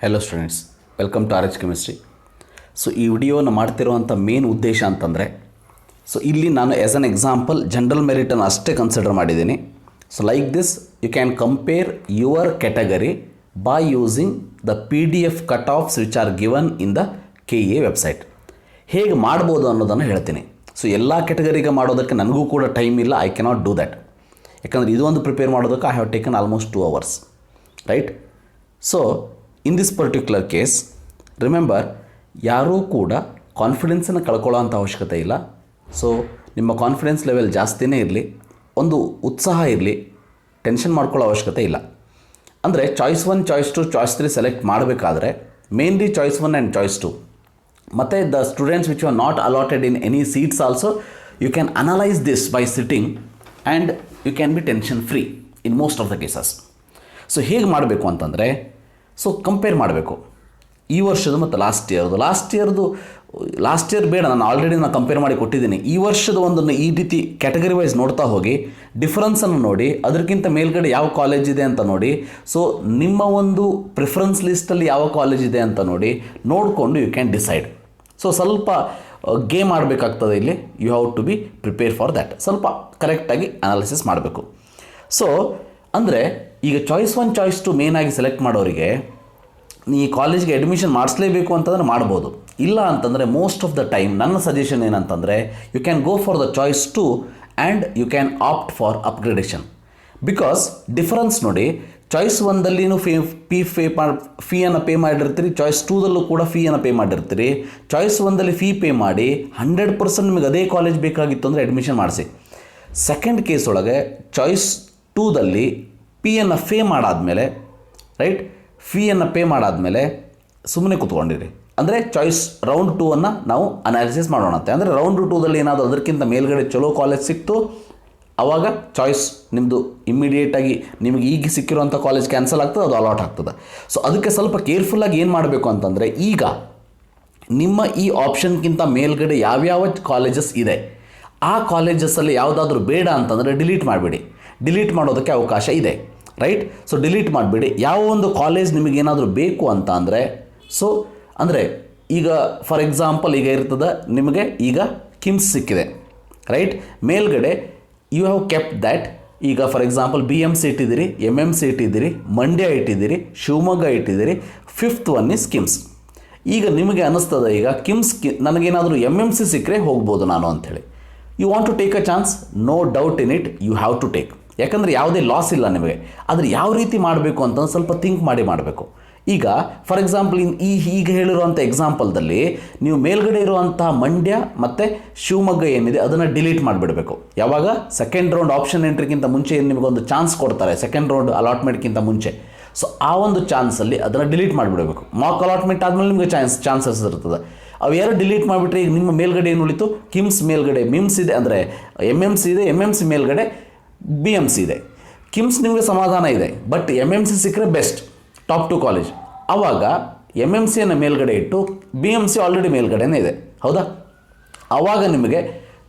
Hello students, welcome to RH chemistry. So ಈ ವಿಡಿಯೋನ ಮಾಡ್ತಿರುವಂಥ ಮೇನ್ ಉದ್ದೇಶ ಅಂತಂದರೆ, ಸೊ ಇಲ್ಲಿ ನಾನು ಆ್ಯಸ್ ಅನ್ ಎಕ್ಸಾಂಪಲ್ ಜನರಲ್ ಮೆರಿಟನ್ನು ಅಷ್ಟೇ ಕನ್ಸಿಡರ್ ಮಾಡಿದ್ದೀನಿ. So like this you can compare your category by using the PDF cut offs which are given in the KEA website. ಹೇಗೆ ಮಾಡ್ಬೋದು ಅನ್ನೋದನ್ನು ಹೇಳ್ತೀನಿ. ಸೊ ಎಲ್ಲ ಕ್ಯಾಟಗರಿಗೆ ಮಾಡೋದಕ್ಕೆ ನನಗೂ ಕೂಡ ಟೈಮ್ ಇಲ್ಲ, ಐ ಕೆನಾಟ್ ಡೂ ದ್ಯಾಟ್. ಯಾಕಂದರೆ ಇದು ಒಂದು ಪ್ರಿಪೇರ್ ಮಾಡೋದಕ್ಕೆ I have taken almost 2 hours, right? So in this particular case remember, ಯಾರೂ ಕೂಡ ಕಾನ್ಫಿಡೆನ್ಸನ್ನು ಕಳ್ಕೊಳ್ಳೋ ಅಂಥ ಅವಶ್ಯಕತೆ ಇಲ್ಲ. ಸೊ ನಿಮ್ಮ ಕಾನ್ಫಿಡೆನ್ಸ್ ಲೆವೆಲ್ ಜಾಸ್ತಿನೇ ಇರಲಿ, ಒಂದು ಉತ್ಸಾಹ ಇರಲಿ, ಟೆನ್ಷನ್ ಮಾಡ್ಕೊಳ್ಳೋ ಅವಶ್ಯಕತೆ ಇಲ್ಲ. ಅಂದರೆ ಚಾಯ್ಸ್ 1, ಚಾಯ್ಸ್ 2, ಚಾಯ್ಸ್ 3 ಸೆಲೆಕ್ಟ್ ಮಾಡಬೇಕಾದ್ರೆ ಮೇನ್ಲಿ ಚಾಯ್ಸ್ 1 ಆ್ಯಂಡ್ ಚಾಯ್ಸ್ 2 ಮತ್ತು the students which are not allotted in any seats also you can analyse this by sitting and you can be tension free in most of the cases. So ಹೇಗೆ ಮಾಡಬೇಕು ಅಂತಂದರೆ, so compare ಮಾಡಬೇಕು ಈ ವರ್ಷದ ಮತ್ತು last year ಬೇಡ, ನಾನು already compare ಮಾಡಿ ಕೊಟ್ಟಿದ್ದೀನಿ. ಈ ವರ್ಷದ ಒಂದನ್ನು ಈ ರೀತಿ ಕ್ಯಾಟಗರಿ ವೈಸ್ ನೋಡ್ತಾ ಹೋಗಿ, ಡಿಫ್ರೆನ್ಸನ್ನು ನೋಡಿ, ಅದಕ್ಕಿಂತ ಮೇಲ್ಗಡೆ ಯಾವ ಕಾಲೇಜ್ ಇದೆ ಅಂತ ನೋಡಿ, ಸೊ ನಿಮ್ಮ ಒಂದು ಪ್ರಿಫರೆನ್ಸ್ ಲಿಸ್ಟಲ್ಲಿ ಯಾವ ಕಾಲೇಜ್ ಇದೆ ಅಂತ ನೋಡಿಕೊಂಡು ಯು ಕ್ಯಾನ್ ಡಿಸೈಡ್. ಸೊ ಸ್ವಲ್ಪ ಗೇಮ್ ಆಡಬೇಕಾಗ್ತದೆ ಇಲ್ಲಿ. You have to be prepare for that. ಸ್ವಲ್ಪ ಕರೆಕ್ಟಾಗಿ ಅನಾಲಿಸಿಸ್ ಮಾಡಬೇಕು. ಸೊ ಅಂದರೆ ಈಗ ಚಾಯ್ಸ್ 1, ಚಾಯ್ಸ್ 2 ಮೇನಾಗಿ ಸೆಲೆಕ್ಟ್ ಮಾಡೋರಿಗೆ ಈ ಕಾಲೇಜ್ಗೆ ಅಡ್ಮಿಷನ್ ಮಾಡಿಸ್ಲೇಬೇಕು ಅಂತಂದರೆ ಮಾಡ್ಬೋದು. ಇಲ್ಲ ಅಂತಂದರೆ ಮೋಸ್ಟ್ ಆಫ್ ದ ಟೈಮ್ ನನ್ನ ಸಜೆಷನ್ ಏನಂತಂದರೆ, you can go for the choice 2 and you can opt for upgradation. Because difference ನೋಡಿ, ಚಾಯ್ಸ್ 1ದಲ್ಲಿನೂ ಫೀಯನ್ನು ಪೇ ಮಾಡಿರ್ತೀರಿ, ಚಾಯ್ಸ್ 2ದಲ್ಲೂ ಕೂಡ ಫೀಯನ್ನು ಪೇ ಮಾಡಿರ್ತೀರಿ. ಚಾಯ್ಸ್ 1ದಲ್ಲಿ ಫೀ ಪೇ ಮಾಡಿ 100% ನಿಮಗೆ ಅದೇ ಕಾಲೇಜ್ ಬೇಕಾಗಿತ್ತು ಅಂದರೆ ಅಡ್ಮಿಷನ್ ಮಾಡಿಸಿ. ಸೆಕೆಂಡ್ ಕೇಸ್ ಒಳಗೆ ಚಾಯ್ಸ್ 2ದಲ್ಲಿ ಫೀಯನ್ನು ಪೇ ಮಾಡಾದಮೇಲೆ ಸುಮ್ಮನೆ ಕೂತ್ಕೊಂಡಿರಿ. ಅಂದರೆ ಚಾಯ್ಸ್ ರೌಂಡ್ 2 ನಾವು ಅನಾಲಿಸಿಸ್ ಮಾಡೋಣಂತೆ. ಅಂದರೆ ರೌಂಡ್ 2ದಲ್ಲಿ ಏನಾದರೂ ಅದಕ್ಕಿಂತ ಮೇಲ್ಗಡೆ ಚಲೋ ಕಾಲೇಜ್ ಸಿಕ್ತು, ಆವಾಗ ಚಾಯ್ಸ್ ನಿಮ್ಮದು ಇಮ್ಮಿಡಿಯೇಟಾಗಿ ನಿಮಗೆ ಈಗ ಸಿಕ್ಕಿರುವಂಥ ಕಾಲೇಜ್ ಕ್ಯಾನ್ಸಲ್ ಆಗ್ತದೆ, ಅದು ಅಲಾಟ್ ಆಗ್ತದೆ. ಸೊ ಅದಕ್ಕೆ ಸ್ವಲ್ಪ ಕೇರ್ಫುಲ್ಲಾಗಿ ಏನು ಮಾಡಬೇಕು ಅಂತಂದರೆ, ಈಗ ನಿಮ್ಮ ಈ ಆಪ್ಷನ್ಗಿಂತ ಮೇಲ್ಗಡೆ ಯಾವ್ಯಾವ ಕಾಲೇಜಸ್ ಇದೆ, ಆ ಕಾಲೇಜಸ್ಸಲ್ಲಿ ಯಾವುದಾದ್ರೂ ಬೇಡ ಅಂತಂದರೆ ಡಿಲೀಟ್ ಮಾಡಿಬಿಡಿ. ಡಿಲೀಟ್ ಮಾಡೋದಕ್ಕೆ ಅವಕಾಶ ಇದೆ, ರೈಟ್? ಸೊ ಡಿಲೀಟ್ ಮಾಡಿಬಿಡಿ. ಯಾವ ಒಂದು ಕಾಲೇಜ್ ನಿಮಗೇನಾದರೂ ಬೇಕು ಅಂತ ಅಂದರೆ, ಸೊ ಅಂದರೆ ಈಗ ಫಾರ್ ಎಕ್ಸಾಂಪಲ್ ಈಗ ಇರ್ತದೆ ನಿಮಗೆ, ಈಗ ಕಿಮ್ಸ್ ಸಿಕ್ಕಿದೆ, ರೈಟ್? ಮೇಲ್ಗಡೆ ಯು ಹ್ಯಾವ್ ಕೆಪ್ಟ್ ದ್ಯಾಟ್. ಈಗ ಫಾರ್ ಎಕ್ಸಾಂಪಲ್ BMC ಇಟ್ಟಿದ್ದೀರಿ, MMC ಇಟ್ಟಿದ್ದೀರಿ, ಮಂಡ್ಯ ಇಟ್ಟಿದ್ದೀರಿ, ಶಿವಮೊಗ್ಗ ಇಟ್ಟಿದ್ದೀರಿ, 5th ಒನ್ ಇಸ್ ಕಿಮ್ಸ್. ಈಗ ನಿಮಗೆ ಅನ್ನಿಸ್ತದೆ, ಈಗ ನನಗೇನಾದರೂ MMC ಸಿಕ್ಕರೆ ಹೋಗ್ಬೋದು ನಾನು ಅಂಥೇಳಿ. You want to take a chance, no doubt in it, you have to take. ಯಾಕಂದರೆ ಯಾವುದೇ ಲಾಸ್ ಇಲ್ಲ ನಿಮಗೆ. ಆದರೆ ಯಾವ ರೀತಿ ಮಾಡಬೇಕು ಅಂತ ಸ್ವಲ್ಪ ಥಿಂಕ್ ಮಾಡಬೇಕು. ಈಗ ಫಾರ್ ಎಕ್ಸಾಂಪಲ್ ಈಗ ಹೇಳಿರುವಂಥ ಎಕ್ಸಾಂಪಲ್ದಲ್ಲಿ ನೀವು ಮೇಲ್ಗಡೆ ಇರುವಂಥ ಮಂಡ್ಯ ಮತ್ತು ಶಿವಮೊಗ್ಗ ಏನಿದೆ ಅದನ್ನು ಡಿಲೀಟ್ ಮಾಡಿಬಿಡಬೇಕು. ಯಾವಾಗ? ಸೆಕೆಂಡ್ ರೌಂಡ್ ಆಪ್ಷನ್ ಎಂಟ್ರಿಗಿಂತ ಮುಂಚೆ ಏನು ನಿಮಗೊಂದು ಚಾನ್ಸ್ ಕೊಡ್ತಾರೆ, ಸೆಕೆಂಡ್ ರೌಂಡ್ ಅಲಾಟ್ಮೆಂಟ್ಗಿಂತ ಮುಂಚೆ. ಸೊ ಆ ಒಂದು ಚಾನ್ಸಲ್ಲಿ ಅದನ್ನು ಡಿಲೀಟ್ ಮಾಡಿಬಿಡಬೇಕು. ಮಾಕ್ ಅಲಾಟ್ಮೆಂಟ್ ಆದಮೇಲೆ ನಿಮಗೆ ಚಾನ್ಸಸ್ ಇರ್ತದೆ. ಅವು ಯಾರು ಡಿಲೀಟ್ ಮಾಡಿಬಿಟ್ರೆ ಈಗ ನಿಮ್ಮ ಮೇಲ್ಗಡೆ ಏನು ಉಳಿತು? ಕಿಮ್ಸ್ ಮೇಲ್ಗಡೆ MIMS ಇದೆ, ಅಂದರೆ MMC ಇದೆ, MMC ಮೇಲ್ಗಡೆ BMC ಇದೆ. ಕಿಮ್ಸ್ ನಿಮಗೆ ಸಮಾಧಾನ ಇದೆ, ಬಟ್ MMC ಸಿಕ್ಕರೆ ಬೆಸ್ಟ್, ಟಾಪ್ 2 ಕಾಲೇಜ್. ಆವಾಗ MMCಯನ್ನು ಮೇಲ್ಗಡೆ ಇಟ್ಟು BMC ಆಲ್ರೆಡಿ ಮೇಲ್ಗಡೆನೇ ಇದೆ, ಹೌದಾ? ಆವಾಗ ನಿಮಗೆ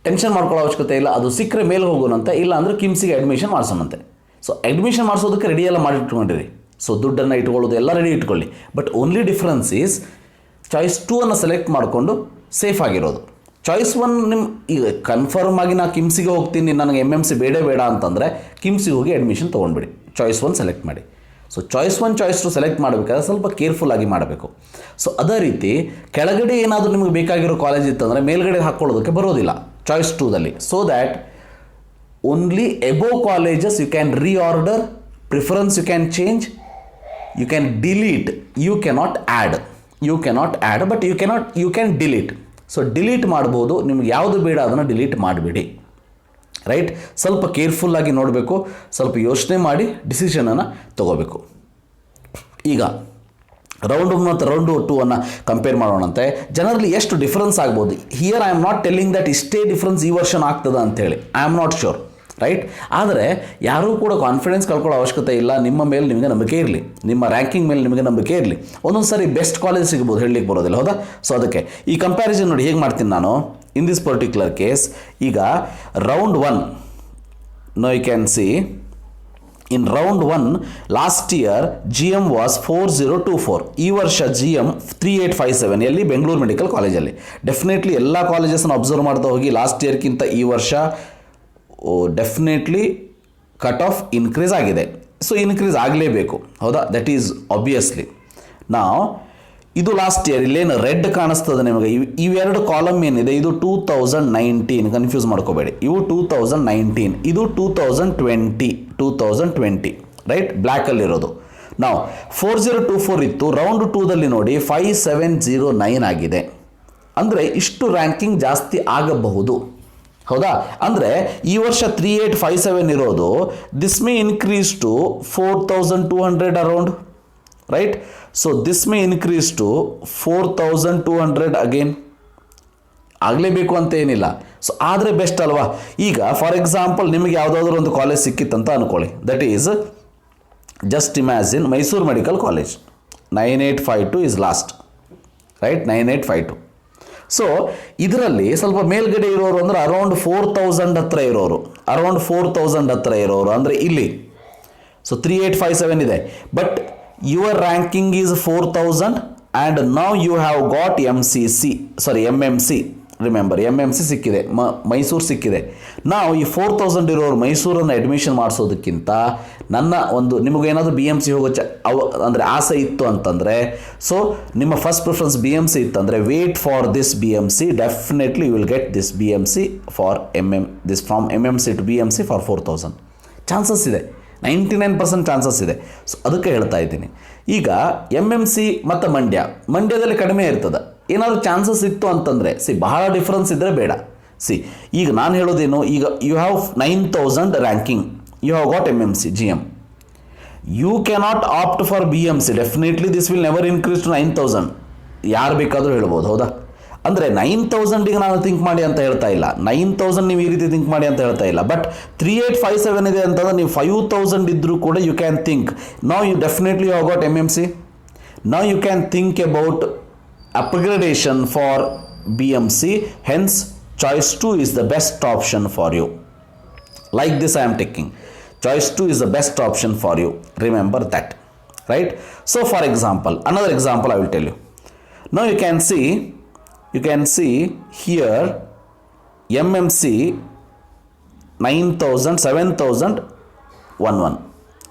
ಟೆನ್ಷನ್ ಮಾಡ್ಕೊಳ್ಳೋ ಅವಶ್ಯಕತೆ ಇಲ್ಲ. ಅದು ಸಿಕ್ಕರೆ ಮೇಲೆ ಹೋಗೋಣಂತೆ, ಇಲ್ಲ ಅಂದರೆ ಕಿಮ್ಸಿಗೆ ಅಡ್ಮಿಷನ್ ಮಾಡಿಸೋಣಂತೆ. ಸೊ ಅಡ್ಮಿಷನ್ ಮಾಡಿಸೋದಕ್ಕೆ ರೆಡಿಯೆಲ್ಲ ಮಾಡಿಟ್ಕೊಂಡಿರಿ. ಸೊ ದುಡ್ಡನ್ನು ಇಟ್ಕೊಳ್ಳೋದು ಎಲ್ಲ ರೆಡಿ ಇಟ್ಕೊಳ್ಳಿ. But only difference is choice 2 select ಮಾಡಿಕೊಂಡು ಸೇಫ್ ಆಗಿರೋದು. ಚಾಯ್ಸ್ 1 ಈಗ ಕನ್ಫರ್ಮ್ ಆಗಿ ನಾನು ಕಿಮ್ಸಿಗೆ ಹೋಗ್ತೀನಿ, ನನಗೆ MMC ಬೇಡ ಅಂತಂದರೆ ಕಿಮ್ಸಿಗೆ ಹೋಗಿ ಅಡ್ಮಿಷನ್ ತೊಗೊಂಡ್ಬಿಡಿ. ಚಾಯ್ಸ್ 1 ಸೆಲೆಕ್ಟ್ ಮಾಡಿ. ಸೊ ಚಾಯ್ಸ್ 1, ಚಾಯ್ಸ್ 2 ಸೆಲೆಕ್ಟ್ ಮಾಡಬೇಕಾದ್ರೆ ಸ್ವಲ್ಪ ಕೇರ್ಫುಲ್ಲಾಗಿ ಮಾಡಬೇಕು. ಸೊ ಅದೇ ರೀತಿ ಕೆಳಗಡೆ ಏನಾದರೂ ನಿಮಗೆ ಬೇಕಾಗಿರೋ ಕಾಲೇಜ್ ಇತ್ತಂದರೆ ಮೇಲ್ಗಡೆ ಹಾಕ್ಕೊಳ್ಳೋದಕ್ಕೆ ಬರೋದಿಲ್ಲ ಚಾಯ್ಸ್ 2ದಲ್ಲಿ. So that only above colleges you can reorder, preference you can change, you can delete, you can add but you can delete. So delete ಮಾಡ್ಬೋದು. ನಿಮ್ಗೆ ಯಾವುದು ಬೇಡ ಅದನ್ನು ಡಿಲೀಟ್ ಮಾಡಿಬಿಡಿ, ರೈಟ್? ಸ್ವಲ್ಪ ಕೇರ್ಫುಲ್ಲಾಗಿ ನೋಡಬೇಕು, ಸ್ವಲ್ಪ ಯೋಚನೆ ಮಾಡಿ ಡಿಸಿಷನನ್ನು ತೊಗೋಬೇಕು. ಈಗ ರೌಂಡ್ 1 ಮತ್ತು ರೌಂಡ್ 2 ಕಂಪೇರ್ ಮಾಡೋಣಂತೆ. ಜನರಲಿ ಎಷ್ಟು ಡಿಫ್ರೆನ್ಸ್ ಆಗ್ಬೋದು? Here I am not telling that ಇಷ್ಟೇ ಡಿಫ್ರೆನ್ಸ್ ಈ ವರ್ಷ ಆಗ್ತದೆ ಅಂತೇಳಿ, I am not sure, right? ಆದರೆ ಯಾರೂ ಕೂಡ ಕಾನ್ಫಿಡೆನ್ಸ್ ಕಳ್ಕೊಳ್ಳೋ ಅವಶ್ಯಕತೆ ಇಲ್ಲ. ನಿಮ್ಮ ಮೇಲೆ ನಿಮಗೆ ನಂಬಿಕೆ ಇರಲಿ, ನಿಮ್ಮ ರ್ಯಾಂಕಿಂಗ್ ಮೇಲೆ ನಿಮಗೆ ನಂಬಿಕೆ ಇರಲಿ. ಒಂದೊಂದು ಸಾರಿ ಬೆಸ್ಟ್ ಕಾಲೇಜ್ ಸಿಗ್ಬೋದು, ಹೇಳಲಿಕ್ಕೆ ಬರೋದಿಲ್ಲ, ಹೌದಾ? ಸೊ ಅದಕ್ಕೆ ಈ ಕಂಪ್ಯಾರಿಸನ್ ನೋಡಿ ಹೇಗೆ ಮಾಡ್ತೀನಿ ನಾನು ಇನ್ ದಿಸ್ ಪರ್ಟಿಕ್ಯುಲರ್ ಕೇಸ್. ಈಗ round 1 no you can see in round 1 last year GM was 4024, ಈ ವರ್ಷ GM 3857 ಎಲ್ಲಿ ಬೆಂಗಳೂರು ಮೆಡಿಕಲ್ ಕಾಲೇಜಲ್ಲಿ. ಡೆಫಿನೆಟ್ಲಿ ಎಲ್ಲ ಕಾಲೇಜಸ್ನ ಅಬ್ಸರ್ವ್ ಮಾಡ್ತಾ ಹೋಗಿ ಲಾಸ್ಟ್ ಇಯರ್ಗಿಂತ ಈ ವರ್ಷ ಡೆಫಿನೆಟ್ಲಿ ಕಟ್ ಆಫ್ ಇನ್ಕ್ರೀಸ್ ಆಗಿದೆ. ಸೊ ಇನ್ಕ್ರೀಸ್ ಆಗಲೇಬೇಕು, ಹೌದಾ? That is obviously. ನಾವು ಇದು ಲಾಸ್ಟ್ ಇಯರ್ ಇಲ್ಲೇನು ರೆಡ್ ಕಾಣಿಸ್ತದೆ ನಿಮಗೆ, ಇವೆರಡು ಕಾಲಮ್ ಏನಿದೆ ಇದು 2019, ಕನ್ಫ್ಯೂಸ್ ಮಾಡ್ಕೋಬೇಡಿ. ಇವು 2019, ಇದು 2020 ರೈಟ್, ಬ್ಲ್ಯಾಕಲ್ಲಿರೋದು. ನಾವು 4024 ಇತ್ತು, ರೌಂಡ್ 2ದಲ್ಲಿ ನೋಡಿ 5709 ಆಗಿದೆ. ಅಂದರೆ ಇಷ್ಟು ರ್ಯಾಂಕಿಂಗ್ ಜಾಸ್ತಿ ಆಗಬಹುದು, ಹೌದಾ? ಅಂದರೆ ಈ ವರ್ಷ 3857 ಇರೋದು, this may increase to 4200 around, right? So this may increase to 4200 again. ಆಗಲೇಬೇಕು ಅಂತ ಏನಿಲ್ಲ. ಸೊ ಆದರೆ ಬೆಸ್ಟ್ ಅಲ್ವಾ? ಈಗ ಫಾರ್ ಎಕ್ಸಾಂಪಲ್ ನಿಮಗೆ ಯಾವುದಾದ್ರೂ ಒಂದು ಕಾಲೇಜ್ ಸಿಕ್ಕಿತ್ತಂತ ಅನ್ಕೊಳ್ಳಿ, that is just imagine Mysuru medical college 9852 is last, right? 9852. So ಇದರಲ್ಲಿ ಸ್ವಲ್ಪ ಮೇಲ್ಗಡೆ ಇರೋರು ಅಂದರೆ ಅರೌಂಡ್ 4000 ಹತ್ರ ಇರೋರು, ಅಂದರೆ ಇಲ್ಲಿ. ಸೊ 3857 ಇದೆ, but your ranking is 4000 and now you have got MMC. Remember, MMC ಸಿಕ್ಕಿದೆ, ಮೈಸೂರು ಸಿಕ್ಕಿದೆ. ನಾವು ಈ 4000 ಇರೋರು ಮೈಸೂರನ್ನು ಅಡ್ಮಿಷನ್ ಮಾಡಿಸೋದಕ್ಕಿಂತ ನನ್ನ ಒಂದು ನಿಮಗೇನಾದರೂ BMC ಹೋಗೋ ಅಂದರೆ ಆಸೆ ಇತ್ತು ಅಂತಂದರೆ, ಸೊ ನಿಮ್ಮ ಫಸ್ಟ್ ಪ್ರಿಫರೆನ್ಸ್ BMC ಇತ್ತಂದರೆ wait for this BMC, definitely you will get this BMC for from MMC to BMC for 4000. Chances ಇದೆ, 99% ಚಾನ್ಸಸ್ ಇದೆ. ಸೊ ಅದಕ್ಕೆ ಹೇಳ್ತಾ ಇದ್ದೀನಿ. ಈಗ MMC ಮತ್ತು ಮಂಡ್ಯದಲ್ಲಿ ಕಡಿಮೆ ಇರ್ತದೆ. ಏನಾದರೂ ಚಾನ್ಸಸ್ ಇತ್ತು ಅಂತಂದರೆ ಬಹಳ ಡಿಫ್ರೆನ್ಸ್ ಇದ್ದರೆ ಬೇಡ. ಈಗ ನಾನು ಹೇಳೋದೇನು, ಈಗ you have 9000 ranking, you have got MMC GM, you cannot opt for BMC. Definitely this will never increase to 9000. ಯಾರು ಬೇಕಾದರೂ ಹೇಳ್ಬೋದು, ಹೌದಾ? ಅಂದರೆ 9000ಗೆ ನಾನು ಥಿಂಕ್ ಮಾಡಿ ಅಂತ ಹೇಳ್ತಾ ಇಲ್ಲ, 9000 ನೀವು ಈ ರೀತಿ ಥಿಂಕ್ ಮಾಡಿ ಅಂತ ಹೇಳ್ತಾ ಇಲ್ಲ. ಬಟ್ 3857 ಇದೆ ಅಂತಂದ್ರೆ ನೀವು 5000 ಇದ್ದರೂ ಕೂಡ you can think. Now you definitely have got MMC. Now you can think about upgradation for BMC. Hence choice 2 is the best option for you. Like this I am taking. Choice 2 is the best option for you. Remember that, right? So for example, another example I will tell you. Now you can see here MMC 9000, 7011,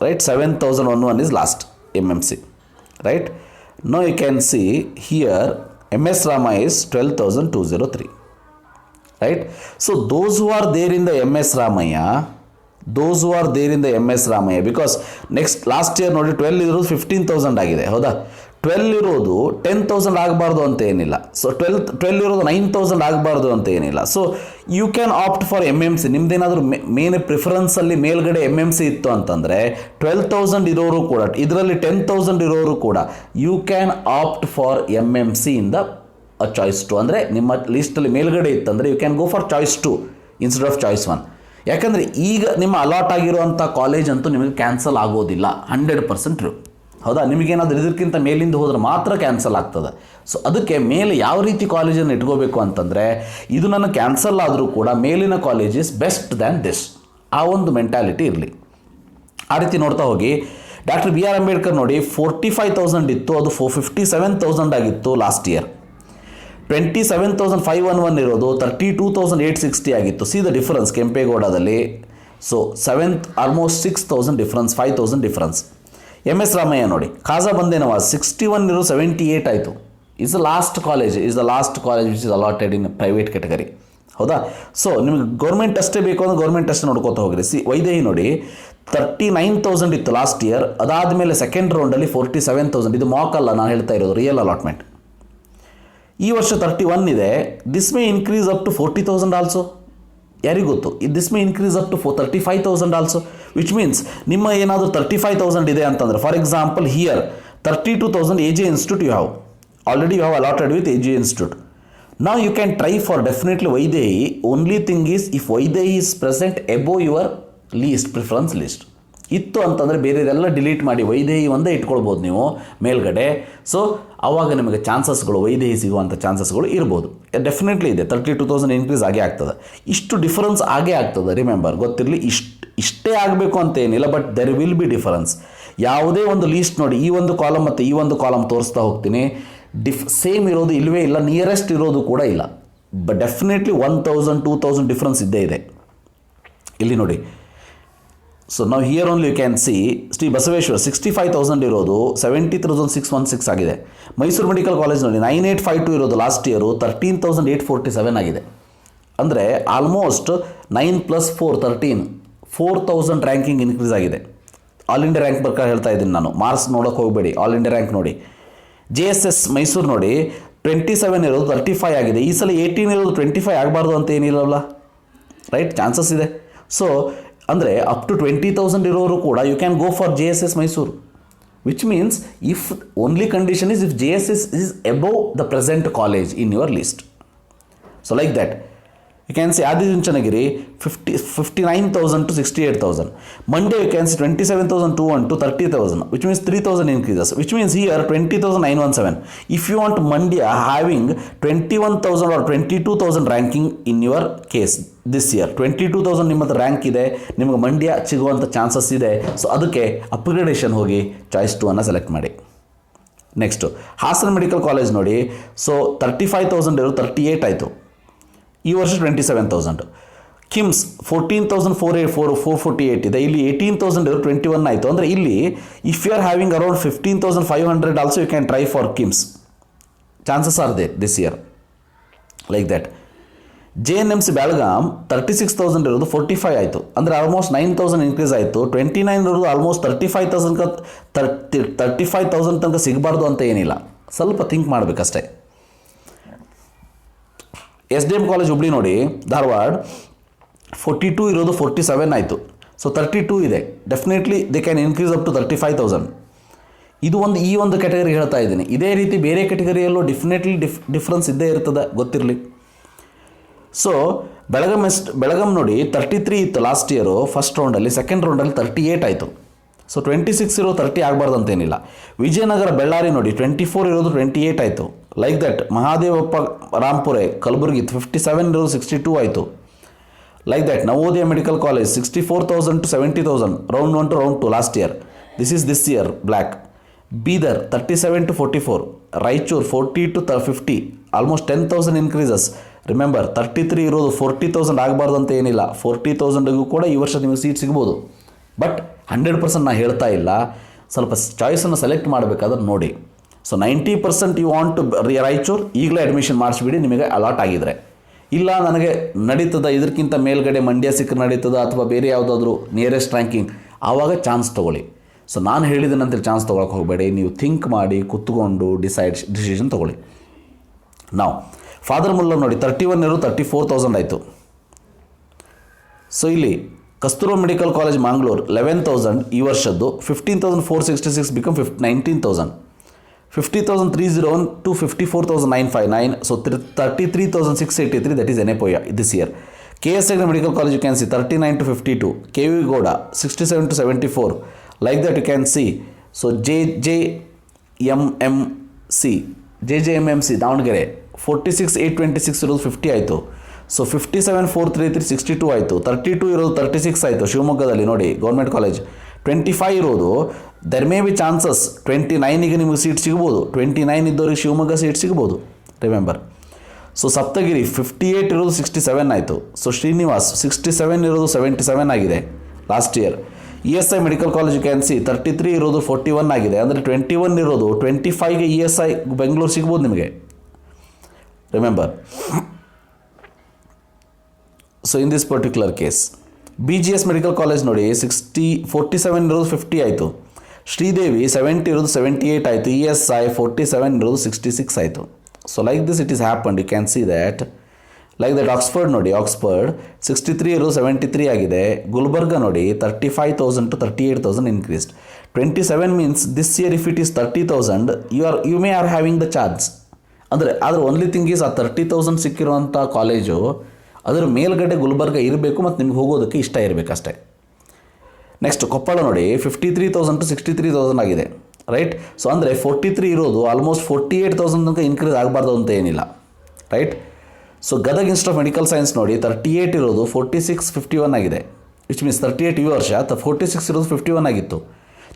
right? 7011 is last MMC, right? Now you can see here MS Rama is 12,203, right? So those who are there in the MS Ramaya, because last year ನೋಡಿ 12 ಇರೋದು 15,000 ಆಗಿದೆ, ಹೌದಾ? 12 ಇರೋದು 10,000 ಆಗಬಾರ್ದು ಅಂತ ಏನಿಲ್ಲ. So 12 ಇರೋದು 9,000 ಆಗಬಾರ್ದು ಅಂತ ಏನಿಲ್ಲ. So you can opt for MMC. ನಿಮ್ದೇನಾದರೂ ಮೇನ್ ಪ್ರಿಫರೆನ್ಸಲ್ಲಿ ಮೇಲ್ಗಡೆ MMC ಇತ್ತು ಅಂತಂದರೆ 12,000 ಇರೋರು ಕೂಡ, ಇದರಲ್ಲಿ 10,000 ಇರೋರು ಕೂಡ you can opt for MMC ಇಂದ ಚಾಯ್ಸ್ 2. ಅಂದರೆ ನಿಮ್ಮ ಲಿಸ್ಟಲ್ಲಿ ಮೇಲ್ಗಡೆ ಇತ್ತಂದರೆ you can go for choice 2 instead of choice 1. ಯಾಕಂದರೆ ಈಗ ನಿಮ್ಮ ಅಲಾಟ್ ಆಗಿರುವಂಥ ಕಾಲೇಜ್ ಅಂತೂ ನಿಮಗೆ ಕ್ಯಾನ್ಸಲ್ ಆಗೋದಿಲ್ಲ, 100% ಟ್ರೂ, ಹೌದಾ? ನಿಮಗೇನಾದರೂ ಇದಕ್ಕಿಂತ ಮೇಲಿಂದ ಹೋದ್ರೆ ಮಾತ್ರ ಕ್ಯಾನ್ಸಲ್ ಆಗ್ತದೆ. ಸೊ ಅದಕ್ಕೆ ಮೇಲೆ ಯಾವ ರೀತಿ ಕಾಲೇಜನ್ನು ಇಟ್ಕೋಬೇಕು ಅಂತಂದರೆ, ಇದು ನನ್ನ ಕ್ಯಾನ್ಸಲ್ ಆದರೂ ಕೂಡ ಮೇಲಿನ college is best than this, ಆ ಒಂದು ಮೆಂಟ್ಯಾಲಿಟಿ ಇರಲಿ. ಆ ರೀತಿ ನೋಡ್ತಾ ಹೋಗಿ. ಡಾಕ್ಟರ್ BR ಅಂಬೇಡ್ಕರ್ ನೋಡಿ 45,000 ಇತ್ತು, ಅದು 57,000 ಆಗಿತ್ತು ಲಾಸ್ಟ್ ಇಯರ್. 27,511 ಇರೋದು 32,860 ಆಗಿತ್ತು. ಸಿ ದ ಡಿಫರೆನ್ಸ್ ಕೆಂಪೇಗೌಡದಲ್ಲಿ. So almost 6,000 difference, 5,000 difference. MS Ramaiah ನೋಡಿ, ಖಾಜಾ ಬಂದೇನವಾಜ್ 61 ಇರೋ 78 ಆಯಿತು. Is the last college which is allotted in private category, ಹೌದಾ? ಸೊ ನಿಮಗೆ ಗೌರ್ಮೆಂಟ್ ಅಷ್ಟೇ ಬೇಕು ಅಂದರೆ ಗೌರ್ಮೆಂಟ್ ಅಷ್ಟೇ ನೋಡ್ಕೋತಾ ಹೋಗ್ರಿ. ವೈದೇಹಿ ನೋಡಿ 39,000 ಇತ್ತು ಲಾಸ್ಟ್ ಇಯರ್, ಅದಾದಮೇಲೆ ಸೆಕೆಂಡ್ ರೌಂಡಲ್ಲಿ 47,000. ಇದು ಮಾಕ್ ಅಲ್ಲ, ನಾನು ಹೇಳ್ತಾ ಇರೋದು ರಿಯಲ್ ಅಲಾಟ್ಮೆಂಟ್. ಈ ವರ್ಷ 31 ಇದೆ. This may increase up to 40,000 also. ಯಾರಿಗೂ ಗೊತ್ತು, this may increase up to 35,000 also, which means ನಿಮ್ಮ ಏನಾದರೂ 35,000 ಇದೆ ಅಂತಂದರೆ, for example here 32,000 AJ institute you have already, you have allotted with AJ institute. Now you can try for definitely Vaidehi. Only thing is, if Vaidehi is present above your list, preference list, ಇತ್ತು ಅಂತಂದರೆ ಬೇರೆದೆಲ್ಲ delete ಮಾಡಿ ವೈದೇಹಿ ಒಂದೇ ಇಟ್ಕೊಳ್ಬೋದು ನೀವು ಮೇಲ್ಗಡೆ. So ಆವಾಗ ನಿಮಗೆ ಚಾನ್ಸಸ್ಗಳು ವೈದೇಹಿ ಸಿಗುವಂಥ ಚಾನ್ಸಸ್ಗಳು ಇರ್ಬೋದು. ಡೆಫಿನೆಟ್ಲಿ ಇದೆ, 32,000 ಇನ್ಕ್ರೀಸ್ ಆಗೇ ಆಗ್ತದೆ. ಇಷ್ಟು ಡಿಫರೆನ್ಸ್ ಆಗೇ ಆಗ್ತದೆ. ರಿಮೆಂಬರ್, ಗೊತ್ತಿರಲಿ, ಇಷ್ಟೇ ಆಗಬೇಕು ಅಂತ ಏನಿಲ್ಲ, but there will be difference. ಯಾವುದೇ ಒಂದು ಲೀಸ್ಟ್ ನೋಡಿ, ಈ ಒಂದು ಕಾಲಮ್ ಮತ್ತು ಈ ಒಂದು ಕಾಲಮ್ ತೋರಿಸ್ತಾ ಹೋಗ್ತೀನಿ, ಸೇಮ್ ಇರೋದು ಇಲ್ಲವೇ ಇಲ್ಲ, ನಿಯರೆಸ್ಟ್ ಇರೋದು ಕೂಡ ಇಲ್ಲ. ಬಟ್ ಡೆಫಿನೆಟ್ಲಿ 1,000 2,000 ಡಿಫ್ರೆನ್ಸ್ ಇದ್ದೇ ಇದೆ. ಇಲ್ಲಿ ನೋಡಿ, ಸೊ ನಾವು here only you can see Shri Basaveshwara 65,000 ಇರೋದು 70,616 ಆಗಿದೆ. ಮೈಸೂರು ಮೆಡಿಕಲ್ ಕಾಲೇಜ್ ನೋಡಿ 9852 ಇರೋದು ಲಾಸ್ಟ್ ಇಯರು 13,847 ಆಗಿದೆ. ಅಂದರೆ ಆಲ್ಮೋಸ್ಟ್ 9+4 4,000 ರ್ಯಾಂಕಿಂಗ್ ಇನ್ಕ್ರೀಸ್ ಆಗಿದೆ. ಆಲ್ ಇಂಡಿಯಾ ರ್ಯಾಂಕ್ ಪ್ರಕಾರ ಹೇಳ್ತಾ ಇದ್ದೀನಿ ನಾನು, ಮಾರ್ಕ್ಸ್ ನೋಡೋಕೆ ಹೋಗಬೇಡಿ, ಆಲ್ ಇಂಡಿಯಾ ರ್ಯಾಂಕ್ ನೋಡಿ. JSS ಮೈಸೂರು ನೋಡಿ 27 ಇರೋದು 35 ಆಗಿದೆ. ಈ ಸಲ 18 ಇರೋದು 25 ಆಗಬಾರ್ದು ಅಂತ ಏನಿಲ್ಲವಲ್ಲ, ರೈಟ್? ಚಾನ್ಸಸ್ ಇದೆ. ಸೊ ಅಂದರೆ ಅಪ್ ಟು 20,000 ಇರೋರು ಕೂಡ you can go for JSS Mysuru, which means if only condition is if JSS is above the present college in your list. So like that you can say Adichunchanagiri 59,000 to 68,000. Monday you can see 27,201 to 30,000, which means 3,000 increases, which means here 20,917. If you want Monday having 21,000 or 22,000 ranking in your case this year, 22,000 ನಿಮ್ಮದು rank ಇದೆ, ನಿಮಗೆ ಮಂಡ್ಯ ಸಿಗುವಂಥ chances ಇದೆ. So ಅದಕ್ಕೆ upgradation ಹೋಗಿ choice 2 ಅನ್ನು select ಮಾಡಿ. Next Hassan medical college ನೋಡಿ, ಸೊ 35,000 ಇರೋದು 38 ಆಯಿತು, ಈ ವರ್ಷ 27,000. ಕಿಮ್ಸ್ 14,448 ಇದೆ, ಇಲ್ಲಿ 18,000 ಇರೋ 21 ಆಯಿತು. ಅಂದರೆ ಇಲ್ಲಿ if you are having around 15,500 also you can try for KIMS. Chances are they this year, like that. JNMC Belgaum 36,000 ಇರೋದು 45 ಆಯಿತು, ಅಂದರೆ ಆಲ್ಮೋಸ್ಟ್ 9,000 ಇನ್ಕ್ರೀಸ್ ಆಯಿತು. 29 ಇರೋದು ಆಲ್ಮೋಸ್ಟ್ 35,000 ತನಕ ಸಿಗಬಾರ್ದು ಅಂತ ಏನಿಲ್ಲ, ಸ್ವಲ್ಪ ಥಿಂಕ್ ಮಾಡಬೇಕಷ್ಟೇ. SDM ಕಾಲೇಜ್ ಹುಬ್ಳಿ ನೋಡಿ, ಧಾರವಾಡ 42 ಇರೋದು 47 ಆಯಿತು. ಸೊ 32 ಇದೆ, definitely they can increase up to 35,000. ಇದು ಈ ಒಂದು ಕ್ಯಾಟಗರಿ ಹೇಳ್ತಾ ಇದ್ದೀನಿ. ಇದೇ ರೀತಿ ಬೇರೆ ಕ್ಯಾಟಗರಿಯಲ್ಲೂ ಡೆಫಿನೆಟ್ಲಿ ಡಿಫ್ರೆನ್ಸ್ ಇದ್ದೇ ಇರ್ತದೆ, ಗೊತ್ತಿರಲಿ. ಸೊ ಬೆಳಗಾಂ ನೋಡಿ 33 ಇತ್ತು ಲಾಸ್ಟ್ ಇಯರು ಫಸ್ಟ್ ರೌಂಡಲ್ಲಿ, ಸೆಕೆಂಡ್ ರೌಂಡಲ್ಲಿ 38 ಆಯಿತು. ಸೊ 26 ಇರೋ 30 ಆಗಬಾರ್ದು ಅಂತೇನಿಲ್ಲ. ವಿಜಯನಗರ ಬೆಳ್ಳಾರಿ ನೋಡಿ 24 ಇರೋದು 28 ಆಯಿತು. ಲೈಕ್ ದಟ್ ಮಹಾದೇವಪ್ಪ ರಾಂಪುರೆ ಕಲಬುರಗಿ 57 ಇರೋದು 62 ಆಯಿತು. Like that Navodaya medical college 64,000 to 70,000, round 1 to round 2 last year. This year black. Bidar 37 to 44, Raichur 40 to 50, almost 10,000 increases. Remember 33 ಇರೋದು 40,000 ಆಗಬಾರ್ದು ಅಂತ ಏನಿಲ್ಲ, 40,000ಗೂ ಕೂಡ ಈ ವರ್ಷ ನಿಮಗೆ ಸೀಟ್ ಸಿಗ್ಬೋದು. ಬಟ್ 100% ನಾನು ಹೇಳ್ತಾ ಇಲ್ಲ, ಸ್ವಲ್ಪ ಚಾಯ್ಸನ್ನು ಸೆಲೆಕ್ಟ್ ಮಾಡಬೇಕಾದ್ರೆ ನೋಡಿ. So 90% you want to Raichur, ಈಗಲೇ ಅಡ್ಮಿಷನ್ ಮಾಡಿಸ್ಬಿಡಿ ನಿಮಗೆ ಅಲಾಟ್ ಆಗಿದ್ರೆ. ಇಲ್ಲ ನನಗೆ ನಡೀತದ ಇದಕ್ಕಿಂತ ಮೇಲ್ಗಡೆ ಮಂಡ್ಯ ಸಿಕ್ಕರೆ ನಡೀತದ ಅಥವಾ ಬೇರೆ ಯಾವುದಾದ್ರೂ ನಿಯರೆಸ್ಟ್ ರ್ಯಾಂಕಿಂಗ್, ಆವಾಗ ಚಾನ್ಸ್ ತೊಗೊಳ್ಳಿ. ಸೊ ನಾನು ಹೇಳಿದನಂತೇಳಿ ಚಾನ್ಸ್ ತೊಗೊಳಕ್ಕೆ ಹೋಗಬೇಡಿ, ನೀವು ಥಿಂಕ್ ಮಾಡಿ ಕುತ್ಕೊಂಡು ಡಿಸಿಷನ್ ತೊಗೊಳ್ಳಿ. ನಾವು ಫಾದರ್ ಮುಲ್ಲರ್ ನೋಡಿ 31 ಇರೋದು 34,000 ಆಯಿತು. ಸೊ ಇಲ್ಲಿ ಕಸ್ತೂರ್ಬಾ ಮೆಡಿಕಲ್ ಕಾಲೇಜ್ ಮಂಗಳೂರು 11,000 ಈ ವರ್ಷದ್ದು, 15,466 become 19,000. 50,301 to 54,959, so 33,683, that is Yenepoya this year. KSAG medical college you can see 39 to 52, KV Gowda 67 to 74, like that you can see. So JJMMC Davanagere 46,826 ಇರೋದು 50 ಆಯಿತು. ಸೊ 57,433 62 ಆಯಿತು. 32 ಇರೋದು 36 ಆಯಿತು. ಶಿವಮೊಗ್ಗದಲ್ಲಿ ನೋಡಿ ಗೌರ್ಮೆಂಟ್ ಕಾಲೇಜ್ 25 ಇರೋದು, ದೆರ್ ಮೇ ಬಿ ಚಾನ್ಸಸ್ 29ಗೆ ನಿಮಗೆ ಸೀಟ್ ಸಿಗ್ಬೋದು. 29 ಇದ್ದವ್ರಿಗೆ ಶಿವಮೊಗ್ಗ ಸೀಟ್ ಸಿಗ್ಬೋದು, ರಿಮೆಂಬರ್. ಸೊ ಸಪ್ತಗಿರಿ 58 ಇರೋದು 67 ಆಯಿತು. ಸೊ ಶ್ರೀನಿವಾಸ್ 67 ಇರೋದು 77 ಆಗಿದೆ last year. ESI medical college you can see 33 ಇರೋದು 41 ಆಗಿದೆ. ಅಂದರೆ 21 ಇರೋದು 25ಗೆ ESI ಬೆಂಗಳೂರು ಸಿಗ್ಬೋದು ನಿಮಗೆ, remember. So in this particular case BGS medical college ನೋಡಿ 47 ಇರೋದು 50 ಆಯಿತು. ಶ್ರೀದೇವಿ 70 ಇರೋದು 78 ಆಯಿತು. ESI 47 ಇರೋದು 66 ಆಯಿತು. So like this it is happened, you can see that. Like that Oxford ನೋಡಿ, ಆಕ್ಸ್ಫರ್ಡ್ 63 ಇರೋದು 73 ಆಗಿದೆ. ಗುಲ್ಬರ್ಗ ನೋಡಿ 35,000 to 38,000 increased. 27 means this year if it is 30,000 you may are having the chance. ಆದರೆ ಓನ್ಲಿ ಥಿಂಗ್ ಈಸ್ ಆ 30,000 ಸಿಕ್ಕಿರುವಂಥ college ಅದರ ಮೇಲ್ಗಡೆ ಗುಲ್ಬರ್ಗ ಇರಬೇಕು ಮತ್ತು ನಿಮ್ಗೆ ಹೋಗೋದಕ್ಕೆ ಇಷ್ಟ ಇರಬೇಕಷ್ಟೇ. ನೆಕ್ಸ್ಟ್ ಕೊಪ್ಪಳ ನೋಡಿ 53,000 to 63,000 ಆಗಿದೆ, ರೈಟ್. ಸೊ ಅಂದರೆ 43 ಇರೋದು ಆಲ್ಮೋಸ್ಟ್ 48,000 ತನಕ ಇನ್ಕ್ರೀಸ್ ಆಗಬಾರ್ದು ಅಂತ ಏನಿಲ್ಲ, right. So Gadag institute of medical science ನೋಡಿ 38 ಇರೋದು 4651 ಆಗಿದೆ, ವಿಚ್ ಮೀನ್ಸ್ 38 ಈ ವರ್ಷ, 46 ಇರೋದು 51 ಆಗಿತ್ತು.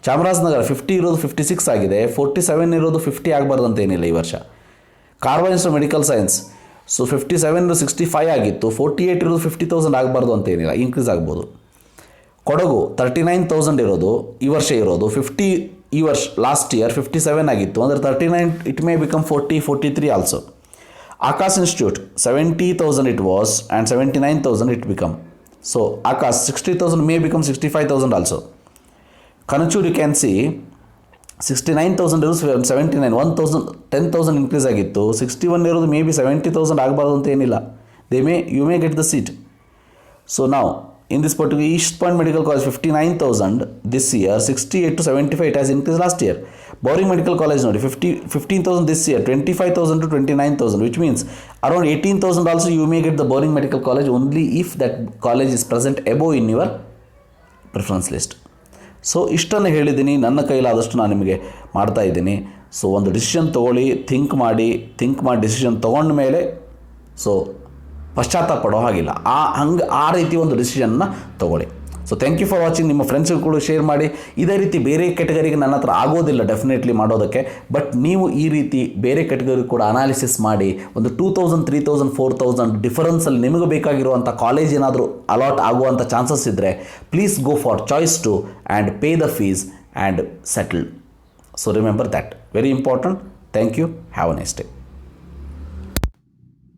ಚಾಮರಾಜನಗರ 50 ಇರೋದು 56 ಆಗಿದೆ, 47 ಇರೋದು 50 ಆಗಬಾರ್ದು ಅಂತ ಏನಿಲ್ಲ ಈ ವರ್ಷ. Karwar institute of medical science so 57 65 ಆಗಿತ್ತು, 48 ಇರೋದು 50,000 ಆಗಬಾರ್ದು ಅಂತ ಏನಿಲ್ಲ, ಇನ್ಕ್ರೀಸ್ ಆಗ್ಬೋದು. ಕೊಡಗು 39,000 ಇರೋದು ಈ ವರ್ಷ ಇರೋದು 50 ಈ ವರ್ಷ ಲಾಸ್ಟ್ ಇಯರ್ 57 ಆಗಿತ್ತು, ಅಂದರೆ 39 it may become 40 43 also. Akash institute 70,000 it was and 79,000 it become. So Akash 60,000 may become 65,000 also. Kanachur you can see 69,000 ಇರೋದು 79, 10,000 ಇನ್ಕ್ರೀಸ್ ಆಗಿತ್ತು. 61 ಇರೋದು ಮೇ ಬಿ 70,000 ಆಗಬಾರ್ದು ಅಂತ ಏನಿಲ್ಲ, you may get the seat. So ನಾವು in this particular East Point Medical College 59,000 this year, 68 to 75 it has increased last year. Bowring Medical College ನೋಡಿ 15,000 this year, 25,000 to 29,000, which means around 18,000 also you may get the Bowring Medical College only if that college is present above in your preference list. So ಇಷ್ಟನ್ನು ಹೇಳಿದ್ದೀನಿ, ನನ್ನ ಕೈಲಾದಷ್ಟು ನಾನು ನಿಮಗೆ ಮಾಡ್ತಾ ಇದ್ದೀನಿ. So ಒಂದು ಡಿಸಿಷನ್ ತೊಗೊಳ್ಳಿ, ಥಿಂಕ್ ಮಾಡಿ ಡಿಸಿಷನ್ ತೊಗೊಂಡ ಮೇಲೆ ಸೊ ಪಶ್ಚಾತ್ತಾಪ ಪಡೋ ಹಾಗಿಲ್ಲ, ಆ ರೀತಿ ಒಂದು ಡಿಸಿಷನ್ನ ತೊಗೊಳ್ಳಿ. So thank you for watching. ನಿಮ್ಮ ಫ್ರೆಂಡ್ಸ್ಗಳು ಕೂಡ ಶೇರ್ ಮಾಡಿ. ಇದೇ ರೀತಿ ಬೇರೆ ಕೆಟಗರಿಗೆ ನನ್ನ ಹತ್ರ ಆಗೋದಿಲ್ಲ ಡೆಫಿನೆಟ್ಲಿ ಮಾಡೋದಕ್ಕೆ, ಬಟ್ ನೀವು ಈ ರೀತಿ ಬೇರೆ ಕೆಟಗರಿ ಕೂಡ ಅನಾಲಿಸಿಸ್ ಮಾಡಿ ಒಂದು 2,000 3,000 4,000 ಡಿಫರೆನ್ಸಲ್ಲಿ ನಿಮಗೆ ಬೇಕಾಗಿರುವಂಥ ಕಾಲೇಜ್ ಏನಾದರೂ ಅಲಾಟ್ ಆಗುವಂಥ ಚಾನ್ಸಸ್ ಇದ್ದರೆ please go for choice 2 and pay the fees and settle. So remember that, very important. Thank you, have a nice day.